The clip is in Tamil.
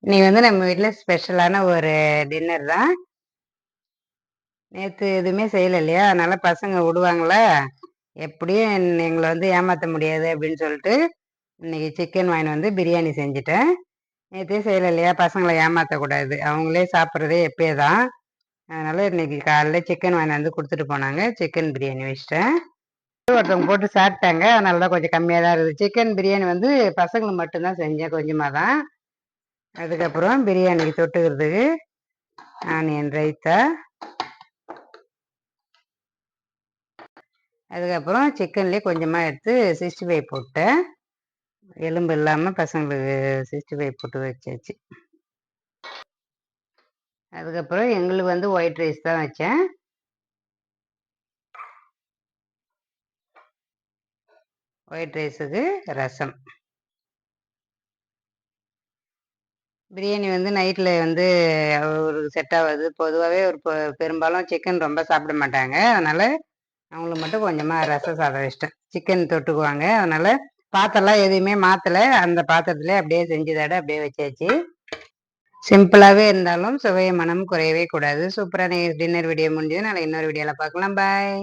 இன்னைக்கு வந்து நம்ம வீட்ல ஸ்பெஷலான ஒரு டின்னர் தான். நேத்து எதுவுமே செய்யல இல்லையா? அதனால பசங்க விடுவாங்களா? எப்படியும் எங்கள வந்து ஏமாத்த முடியாது அப்படின்னு சொல்லிட்டு, இன்னைக்கு சிக்கன் வாங்கின்னு வந்து பிரியாணி செஞ்சுட்டேன். நேத்தே செய்யல இல்லையா? பசங்கள ஏமாத்தக்கூடாது. அவங்களே சாப்பிடுறதே எப்பயோ தான். அதனால இன்னைக்கு காலைல சிக்கன் வாங்கின்னு வந்து குடுத்துட்டு போனாங்க. சிக்கன் பிரியாணி வச்சுட்டேன். ஒருத்தவங்க போட்டு சாப்பிட்டாங்க. அதனால தான் கொஞ்சம் கம்மியா தான் இருக்குது. சிக்கன் பிரியாணி வந்து பசங்களுக்கு மட்டும் தான் செஞ்சேன் கொஞ்சமா தான். அதுக்கப்புறம் பிரியாணிக்கு தொட்டுக்கிறதுக்கு ஆனியன் ரைத்தா, அதுக்கப்புறம் சிக்கன்லேயே கொஞ்சமாக எடுத்து 65 போட்டேன். எலும்பு இல்லாமல் பசங்களுக்கு 65 போட்டு வச்சாச்சு. அதுக்கப்புறம் எங்களுக்கு வந்து ஒயிட் ரைஸ் தான் வச்சேன். ஒயிட் ரைஸுக்கு ரசம். பிரியாணி வந்து நைட்டில் வந்து ஒரு செட் ஆகாது. பொதுவாகவே ஒரு பெரும்பாலும் சிக்கன் ரொம்ப சாப்பிட மாட்டாங்க. அதனால் அவங்களுக்கு மட்டும் கொஞ்சமாக ரசம் சாதம் வச்சிட்டேன். சிக்கன் தொட்டுக்குவாங்க. அதனால் பாத்திரம்லாம் எதுவுமே மாற்றலை. அந்த பாத்திரத்துலேயே அப்படியே செஞ்சதோட அப்படியே வச்சாச்சு. சிம்பிளாவே இருந்தாலும் சுவை மனம் குறையவே கூடாது. சூப்பரான டின்னர் வீடியோ முடிஞ்சது. நாளைக்கு இன்னொரு வீடியோல பார்க்கலாம். பாய்.